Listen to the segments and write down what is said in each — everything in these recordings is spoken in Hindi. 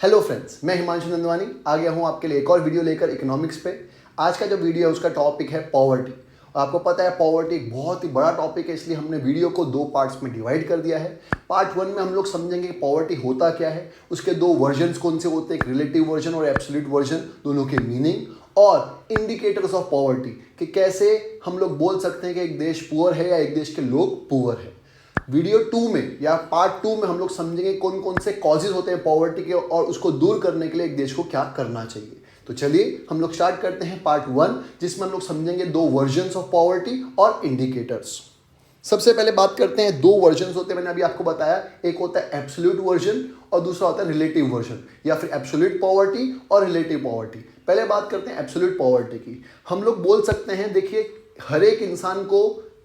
हेलो फ्रेंड्स, मैं हिमांशु नंदवानी आ गया हूँ आपके लिए एक और वीडियो लेकर इकोनॉमिक्स पे। आज का जो वीडियो है उसका टॉपिक है पॉवर्टी। और आपको पता है पॉवर्टी एक बहुत ही बड़ा टॉपिक है, इसलिए हमने वीडियो को दो पार्ट्स में डिवाइड कर दिया है। पार्ट 1 में हम लोग समझेंगे कि पॉवर्टी होता क्या है, उसके दो वर्जन्स कौन से होते हैं, एक रिलेटिव वर्जन और एब्सोल्यूट वर्जन, दोनों के मीनिंग और इंडिकेटर्स ऑफ पॉवर्टी कि कैसे हम लोग बोल सकते हैं कि एक देश पुअर है या एक देश के लोग पुअर है। वीडियो 2 में या पार्ट 2 में हम लोग समझेंगे कौन कौन से कॉजेज होते हैं पॉवर्टी के और उसको दूर करने के लिए एक देश को क्या करना चाहिए। तो चलिए हम लोग स्टार्ट करते हैं पार्ट 1, जिसमें हम लोग समझेंगे दो वर्जन्स ऑफ पॉवर्टी और इंडिकेटर्स। सबसे पहले बात करते हैं, दो वर्जन्स होते हैं, मैंने अभी आपको बताया, एक होता है एब्सोल्यूट वर्जन और दूसरा होता है रिलेटिव वर्जन या फिर एब्सोल्यूट पॉवर्टी और रिलेटिव पॉवर्टी। पहले बात करते हैं एब्सोल्यूट पॉवर्टी की। हम लोग बोल सकते हैं, देखिए हर एक इंसान को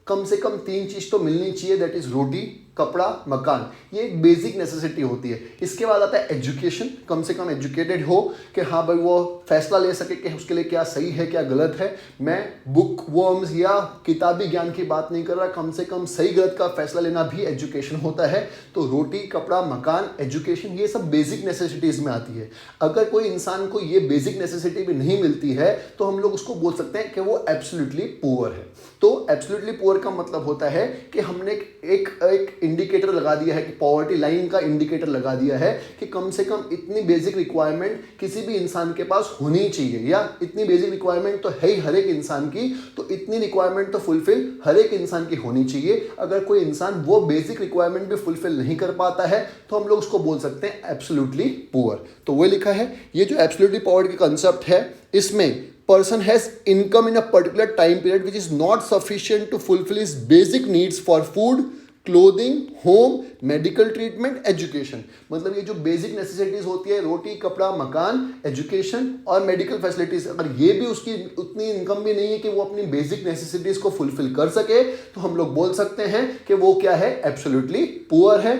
कम से कम 3 चीज़ तो मिलनी चाहिए, दैट इज रोटी, कपड़ा, मकान। ये एक बेसिक नेसेसिटी होती है। इसके बाद आता है एजुकेशन, कम से कम एजुकेटेड हो कि हाँ भाई वो फैसला ले सके कि उसके लिए क्या सही है क्या गलत है। मैं बुक वर्म्स या किताबी ज्ञान की बात नहीं कर रहा, कम से कम सही गलत का फैसला लेना भी एजुकेशन होता है। तो रोटी, कपड़ा, मकान, एजुकेशन, ये सब बेसिक नेसेसिटीज़ में आती है। अगर कोई इंसान को ये बेसिक नेसेसिटी भी नहीं मिलती है तो हम लोग उसको बोल सकते हैं कि वो एब्सोल्युटली पुअर है। तो एब्सोल्युटली पुअर का मतलब होता है कि हमने एक इंडिकेटर लगा दिया है, कि पॉवर्टी लाइन का इंडिकेटर लगा दिया है कि कम से कम इतनी बेसिक रिक्वायरमेंट किसी भी इंसान के पास होनी चाहिए, या इतनी बेसिक रिक्वायरमेंट तो है ही हर एक इंसान की, तो इतनी रिक्वायरमेंट तो फुलफिल हर एक इंसान की होनी चाहिए। अगर कोई इंसान वो बेसिक रिक्वायरमेंट भी फुलफिल नहीं कर पाता है तो हम लोग उसको बोल सकते हैं एब्सोल्युटली पुअर। तो वो लिखा है, ये जो एब्सोल्युटली पॉवर्टी का कंसेप्ट है, इसमें person has income in a particular time period which is not sufficient to fulfill his basic needs for food, clothing, home, medical treatment, education. मतलब ये जो बेसिक नेसेसिटीज होती है, रोटी, कपड़ा, मकान, एजुकेशन और मेडिकल फैसिलिटीज, अगर ये भी उसकी उतनी इनकम भी नहीं है कि वो अपनी बेसिक नेसेसिटीज को फुलफिल कर सके, तो हम लोग बोल सकते हैं कि वो क्या है, एब्सोल्युटली पुअर है।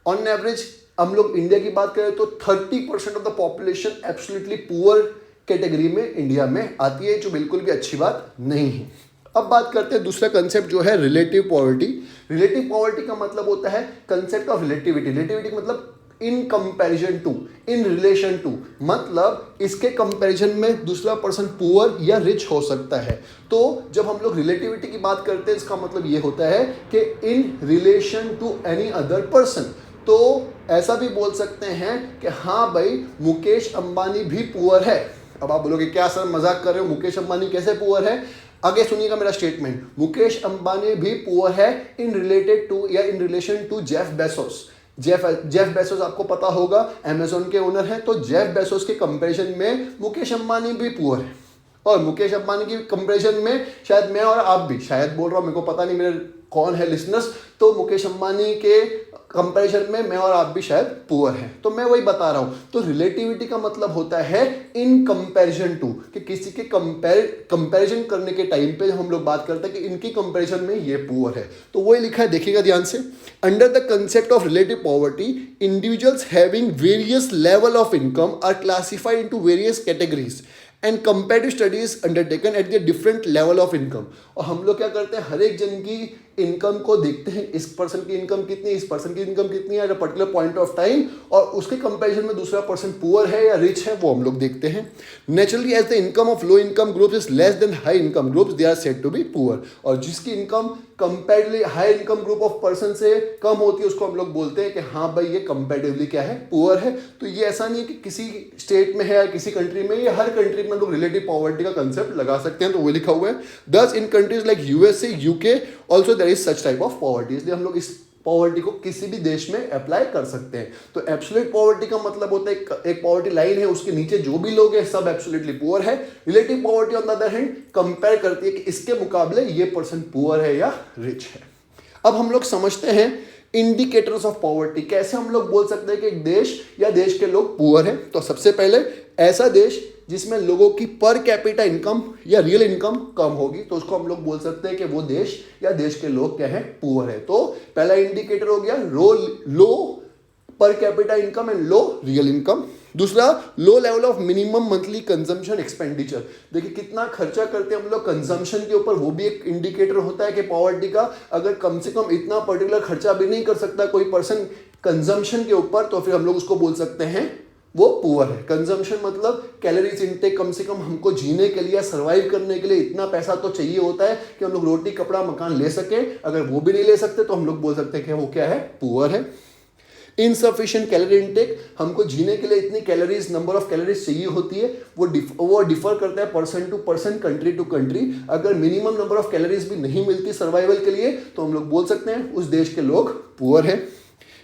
ऑन एवरेज हम लोग इंडिया की बात करें तो 30% of the population absolutely poor category में इंडिया में आती है, जो बिल्कुल भी अच्छी बात नहीं है। अब बात करते हैं दूसरा कंसेप्ट जो है रिलेटिव पॉवर्टी। रिलेटिव पॉवर्टी का मतलब होता है कंसेप्ट ऑफ रिलेटिविटी। रिलेटिविटी मतलब in comparison to, in relation to, मतलब इसके कंपैरिजन में दूसरा पर्सन पुअर या रिच हो सकता है। तो जब हम लोग रिलेटिविटी की बात करते हैं, इसका मतलब ये होता है कि in relation to any other person. तो ऐसा भी बोल सकते हैं कि हाँ भाई मुकेश अंबानी भी पुअर है। अब आप बोलोगे क्या सर मजाक कर रहे हो, मुकेश अंबानी कैसे पुअर है? आगे सुनिएगा मेरा स्टेटमेंट। मुकेश अंबानी भी पुअर है इन रिलेटेड टू या in relation to Jeff Bezos. Jeff Bezos आपको पता होगा अमेजोन के ओनर हैं, तो जेफ बेसोस के कंपैरिजन में मुकेश अंबानी भी पुअर है। और मुकेश अंबानी की कंपैरिजन में शायद मैं और आप भी, शायद बोल रहा हूँ, मेरे को पता नहीं मेरे कौन है लिसनर्स, तो मुकेश अंबानी के कंपैरिजन में मैं और आप भी शायद पुअर हैं। तो मैं वही बता रहा हूँ। तो रिलेटिविटी का मतलब होता है इन कंपैरिजन टू, कि किसी के कंपैरिजन करने के टाइम पे हम लोग बात करते हैं कि इनकी कंपैरिजन में ये पुअर है। तो वही लिखा है, देखिएगा ध्यान से। Under the concept of relative poverty, individuals having various level of income are classified into various categories and comparative studies undertaken at the different level of income. और हम लोग क्या करते हैं, हर एक जन की इनकम को देखते हैं, इस पर्सन की इनकम कितनी, इस पर्सन की इनकम कितनी है at a particular point of time, और उसके कंपैरिजन में दूसरा पर्सन पुअर है या रिच है वो हम लोग देखते हैं। Naturally as the income of low income groups is less than high income groups, they are said to be poor. और जिसकी income comparatively high income group of person से कम होती है उसको हम लोग बोलते हैं कि हाँ भाई ये कंपेरेटिवली क्या है, पुअर है। तो ये ऐसा नहीं है कि किसी स्टेट में है या किसी कंट्री में, ये हर कंट्री में लोग रिलेटिव पॉवर्टी का कंसेप्ट लगा सकते हैं। तो वो लिखा हुआ है, thus in countries like USA, UK also there is such type of poverty. इसलिए हम लोग इस पॉवर्टी को किसी भी देश में अप्लाई कर सकते हैं। तो एब्सोल्यूट पॉवर्टी का मतलब होता है एक पॉवर्टी लाइन है, उसके नीचे जो भी लोग हैं सब एब्सोल्युटली पुअर है। Relative poverty on the other hand compare करती है कि इसके मुकाबले ये पर्सन पुअर है या रिच है। अब हम लोग समझते हैं इंडिकेटर्स ऑफ पॉवर्टी, कैसे हम लोग बोल सकते हैं कि एक देश या देश के लोग पुअर है। तो सबसे पहले ऐसा देश जिसमें लोगों की पर कैपिटा इनकम या रियल इनकम कम होगी, तो उसको हम लोग बोल सकते हैं कि वो देश या देश के लोग क्या है, पुअर है। तो पहला इंडिकेटर हो गया low per capita income and low real income. दूसरा, low level of minimum monthly consumption expenditure. देखिए कितना खर्चा करते हैं हम लोग कंजम्पशन के ऊपर, वो भी एक इंडिकेटर होता है कि पॉवर्टी का। अगर कम से कम इतना पर्टिकुलर खर्चा भी नहीं कर सकता कोई पर्सन कंजम्पशन के ऊपर, तो फिर हम लोग उसको बोल सकते हैं वो पुअर है। कंजम्पशन मतलब कैलोरीज इनटेक, कम से कम हमको जीने के लिए, सर्वाइव करने के लिए इतना पैसा तो चाहिए होता है कि हम लोग रोटी कपड़ा मकान ले सके। अगर वो भी नहीं ले सकते तो हम लोग बोल सकते हैं कि वो क्या है, पुअर है। इनसफिशिएंट कैलोरी इनटेक, हमको जीने के लिए इतनी कैलोरीज, नंबर ऑफ कैलोरीज चाहिए होती है, वो डिफर करता है person to person, country to country. अगर मिनिमम नंबर ऑफ कैलोरीज भी नहीं मिलती सर्वाइवल के लिए तो हम लोग बोल सकते हैं उस देश के लोग पुअर है।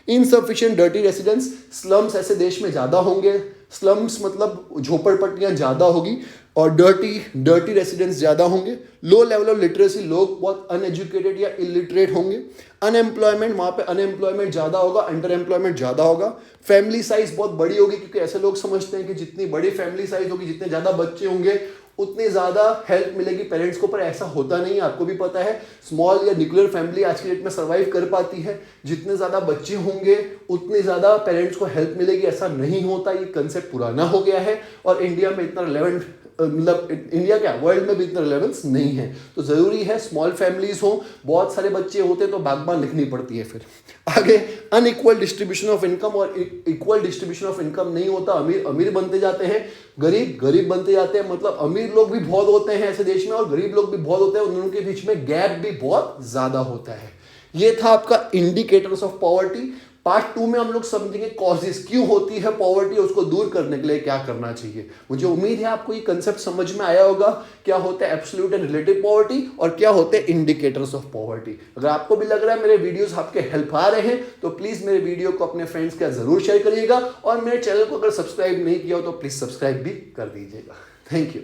इनसफिशिएंट डर्टी रेसिडेंस, स्लम्स ऐसे देश में ज़्यादा होंगे। स्लम्स मतलब झोपड़पट्टियाँ ज़्यादा होगी और डर्टी रेसिडेंस ज़्यादा होंगे। लो लेवल ऑफ लिटरेसी, लोग बहुत अनएजुकेटेड या इलिटरेट होंगे। अनएम्प्लॉयमेंट, वहाँ पे अनएम्प्लॉयमेंट ज़्यादा होगा, अंडर एम्प्लॉयमेंट ज़्यादा होगा। फैमिली साइज बहुत बड़ी होगी, क्योंकि ऐसे लोग समझते हैं कि जितनी बड़ी फैमिली साइज होगी, जितने ज़्यादा बच्चे होंगे उतनी ज़्यादा हेल्प मिलेगी पेरेंट्स को, पर ऐसा होता नहीं है। आपको भी पता है स्मॉल या न्यूक्लियर फैमिली आज की डेट में सर्वाइव कर पाती है। जितने ज़्यादा बच्चे होंगे उतनी ज़्यादा पेरेंट्स को हेल्प मिलेगी, ऐसा नहीं होता। ये कंसेप्ट पुराना हो गया है और इंडिया में इतना रिलेवेंट, मतलब इंडिया क्या वर्ल्ड में भी इतना रिलेवेंस नहीं है। तो ज़रूरी है स्मॉल फैमिलीज हो, बहुत सारे बच्चे होते तो बागबान लिखनी पड़ती है। फिर आगे अनइक्वल डिस्ट्रीब्यूशन ऑफ इनकम, और इक्वल डिस्ट्रीब्यूशन ऑफ इनकम नहीं होता। अमीर अमीर बनते जाते हैं, गरीब गरीब बनते जाते हैं। मतलब अमीर लोग भी बहुत होते हैं ऐसे देश में और गरीब लोग भी बहुत होते हैं, उन दोनों के बीच में गैप भी बहुत ज़्यादा होता है। ये था आपका इंडिकेटर्स ऑफ पॉवर्टी। पार्ट 2 में हम लोग समझेंगे कॉजेस, क्यों होती है पॉवर्टी, उसको दूर करने के लिए क्या करना चाहिए। मुझे उम्मीद है आपको ये कंसेप्ट समझ में आया होगा, क्या होता है एब्सोल्यूट एंड रिलेटिव पॉवर्टी और क्या होते हैं इंडिकेटर्स ऑफ पॉवर्टी। अगर आपको भी लग रहा है मेरे वीडियोस आपके हेल्प आ रहे हैं तो प्लीज़ मेरे वीडियो को अपने फ्रेंड्स के साथ जरूर शेयर करिएगा और मेरे चैनल को अगर सब्सक्राइब नहीं किया हो तो प्लीज़ सब्सक्राइब भी कर दीजिएगा। Thank you.